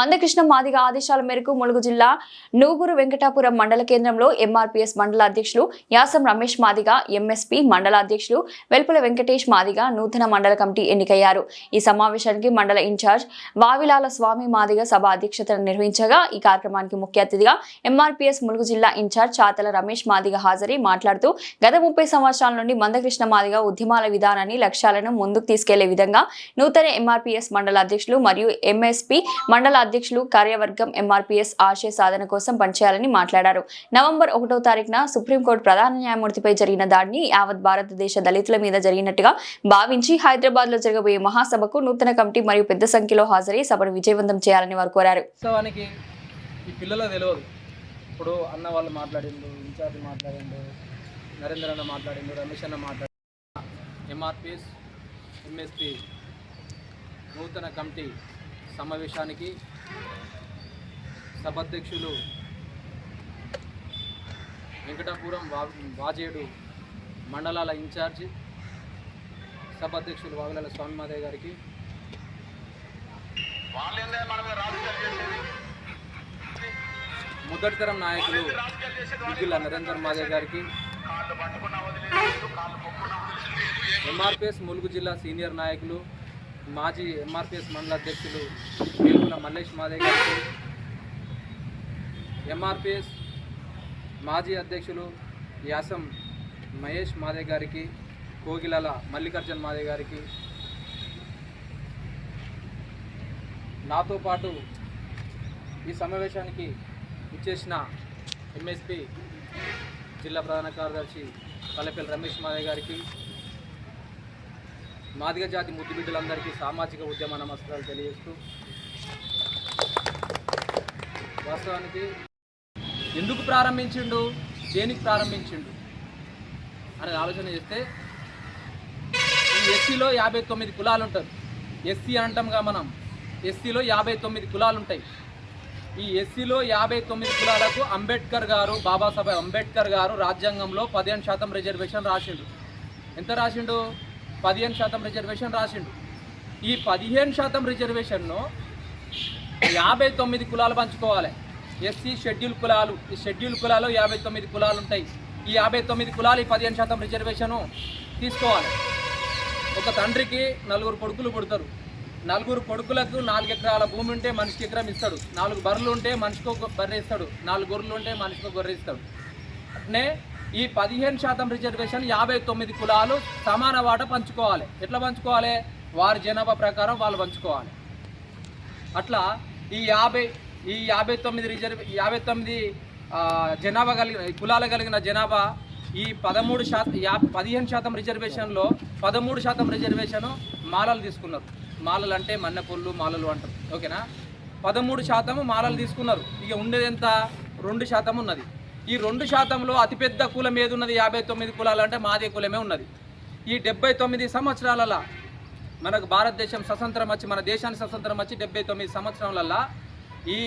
మందకృష్ణ మాదిగ ఆదేశాల మేరకు ములుగు జిల్లా నూగూరు వెంకటాపురం మండల కేంద్రంలో ఎంఆర్పీఎస్ మండల అధ్యక్షులు యాసం రమేష్ మాదిగ, ఎంఎస్పీ మండల అధ్యక్షులు వెల్పుల వెంకటేష్ మాదిగ నూతన మండల కమిటీ ఎన్నికయ్యారు. ఈ సమావేశానికి మండల ఇన్ఛార్జ్ వావిలాల స్వామి మాదిగ సభ అధ్యక్షతను నిర్వహించగా ఈ కార్యక్రమానికి ముఖ్య అతిథిగా ఎంఆర్పీఎస్ ములుగు జిల్లా ఇన్ఛార్జ్ చాతల రమేష్ మాదిగ హాజరై మాట్లాడుతూ గత 30 సంవత్సరాల నుండి మందకృష్ణ మాదిగ ఉద్యమాల విధానాన్ని లక్ష్యాలను ముందుకు తీసుకెళ్లే విధంగా నూతన ఎంఆర్పీఎస్ మండల అధ్యక్షులు మరియు ఎంఎస్పీ మండల అధ్యక్షులు కార్యవర్గం ఎంఆర్పీఎస్ ఆశయ సాధన కోసం పనిచేయాలని మాట్లాడారు. నవంబర్ 1వ తారీఖున సుప్రీంకోర్టు ప్రధాన న్యాయమూర్తిపై జరిగిన దాడిని యావత్ భారతదేశ దళితుల మీద జరిగినట్టుగా భావించి హైదరాబాద్ లో జరగబోయే మహాసభకు నూతన కమిటీ మరియు పెద్ద సంఖ్యలో హాజరై సభను విజయవంతం చేయాలని వారు కోరారు. ఇప్పుడు అన్న వాళ్ళు మాట్లాడిండు, ఇన్ఛార్జ్ మాట్లాడిండు, నరేంద్ర అన్న మాట్లాడిండు, రమేష్ అన్న మాట్లాడిండు. ఎంఆర్పీఎస్ ఎంఎస్పీ నూతన కమిటీ సమావేశానికి సభాధ్యక్షులు వెంకటాపురం వాజేడు మండలాల ఇన్ఛార్జి సభాధ్యక్షులు వావిలాల స్వామి మాదయ్య గారికి, మొదటి తరం నాయకులు విద్యుల నరేందర్ మాదయ్య గారికి, ఎంఆర్పీఎస్ ములుగు జిల్లా సీనియర్ నాయకులు మాజీ ఎంఆర్పీఎస్ మండల అధ్యక్షులు వేల్పుల మల్లేష్ మాదయ్య గారికి, ఎంఆర్పీఎస్ మాజీ అధ్యక్షులు యాసం మహేష్ మాదయ్య గారికి, కోగిలాల మల్లికార్జున్ మాదయ్య గారికి, నాతో పాటు ఈ సమావేశానికి ఇచ్చేసిన ఎంఎస్పీ జిల్లా ప్రధాన కార్యదర్శి పల్లెపల్లి రమేష్ మాదయ్య గారికి, మాదిగ జాతి ముద్దు బిడ్డలందరికీ సామాజిక ఉద్యమ నమస్కారాలు తెలియజేస్తూ, వాస్తవానికి ఎందుకు ప్రారంభించిండు, దేనికి ప్రారంభించిండు అనేది ఆలోచన చేస్తే ఈ ఎస్సీలో 59 కులాలు ఉంటారు. ఎస్సీ అంటాంగా మనం, ఎస్సీలో 59 కులాలు ఉంటాయి. ఈ ఎస్సీలో 59 కులాలకు అంబేద్కర్ గారు, బాబాసాహెబ్ అంబేద్కర్ గారు రాజ్యాంగంలో 15% రిజర్వేషన్ రాసిండు. ఎంత రాసిండు? 15% రిజర్వేషన్ రాసిండు. ఈ 15% రిజర్వేషన్ను 59 కులాలు పంచుకోవాలి. ఎస్సీ షెడ్యూల్ కులాలు, ఈ షెడ్యూల్ కులాలు 59 కులాలు ఉంటాయి. ఈ 59 కులాలు ఈ 15% రిజర్వేషను తీసుకోవాలి. ఒక తండ్రికి 4 కొడుకులు పుడతారు. 4 కొడుకులకు 4 ఎకరాల భూమి ఉంటే మనిషికి ఎకరం ఇస్తాడు. 4 బర్రెలు ఉంటే మనిషికి ఒక బర్రె ఇస్తాడు. 4 గొర్రెలు ఉంటే మనిషికి ఒక గొర్రె ఇస్తాడు. అట్నే ఈ 15% రిజర్వేషన్ 59 కులాలు సమాన వాటా పంచుకోవాలి. ఎట్లా పంచుకోవాలి? వారి జనాభా ప్రకారం వాళ్ళు పంచుకోవాలి. అట్లా ఈ 59 జనాభా కలిగిన కులాలు కలిగిన జనాభా ఈ 15% రిజర్వేషన్లో 13% రిజర్వేషను మాలలు తీసుకున్నారు. మాలలు అంటే మన్నెపొల్లు మాలలు అంటారు. ఓకేనా? 13% మాలలు తీసుకున్నారు. ఇక ఉండేది ఎంత? 2% ఉన్నది. ఈ 2%లో అతిపెద్ద కులం ఏది ఉన్నది? 59 కులాలు అంటే మాదే కులమే ఉన్నది. ఈ 79 సంవత్సరాలలో మనకు భారతదేశం స్వతంత్రం వచ్చి, మన దేశానికి స్వతంత్రం వచ్చి 79 సంవత్సరాలలో ఈ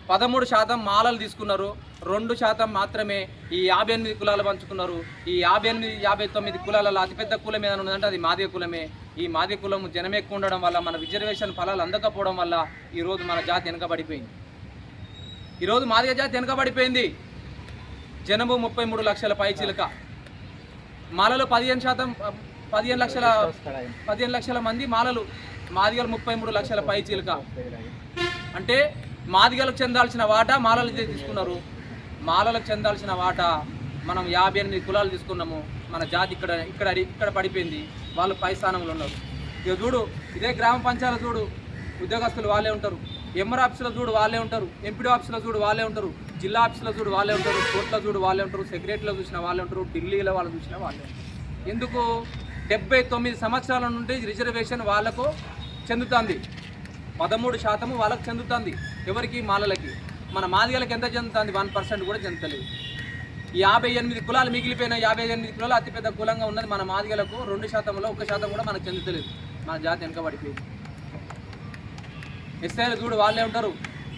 13% మాలలు తీసుకున్నారు. 2% మాత్రమే ఈ 58 కులాలు పంచుకున్నారు. ఈ 59 కులాలలో అతిపెద్ద కులం ఏదైనా ఉన్నదంటే అది మాదే కులమే. ఈ మాదే కులం జనం ఎక్కువ ఉండడం వల్ల, మన రిజర్వేషన్ ఫలాలు అందకపోవడం వల్ల ఈరోజు మన జాతి వెనుకబడిపోయింది. ఈరోజు మాదిగ జాతి వెనుకబడిపోయింది. జనము 33 లక్షల పైచిలుక, మాలలు 15 లక్షల మంది మాలలు, మాదిగలు 33 లక్షల పైచిలుక. అంటే మాదిగలకు చెందాల్సిన వాటా మాలలు తీసుకున్నారు. మాలలకు చెందాల్సిన వాటా మనం 58 కులాలు తీసుకున్నాము. మన జాతి ఇక్కడ పడిపోయింది. వాళ్ళు పై స్థానంలో ఉన్నారు. ఇక చూడు, ఇదే గ్రామ పంచాయతీలో చూడు, ఉద్యోగస్తులు వాళ్ళే ఉంటారు. ఎంఆర్ ఆఫీసులో చూడు వాళ్ళే ఉంటారు. ఎంపీడీ ఆఫీసులో చూడు వాళ్ళే ఉంటారు. జిల్లా ఆఫీసులో చూడు వాళ్ళే ఉంటారు. కోర్టులో చూడు వాళ్ళే ఉంటారు. సెక్రటరీలో చూసిన వాళ్ళే ఉంటారు. ఢిల్లీలో వాళ్ళు చూసిన వాళ్ళే ఉంటారు. ఎందుకు? 79 సంవత్సరాల నుండి రిజర్వేషన్ వాళ్ళకు చెందుతుంది. 13% వాళ్ళకు చెందుతుంది. ఎవరికి? మాలలకి. మన మాదిగలకి ఎంత చెందుతుంది? 1% కూడా చెందలేదు. ఈ 58 కులాలు మిగిలిపోయిన 58 కులాలు అతిపెద్ద కులంగా ఉన్నది మన మాదిగలకు. 2%లో 1% కూడా మనకు చెందుతలేదు. మన జాతి వెనుకబడిపోయింది. ఎస్ఐలు చూడు వాళ్ళే ఉంటారు.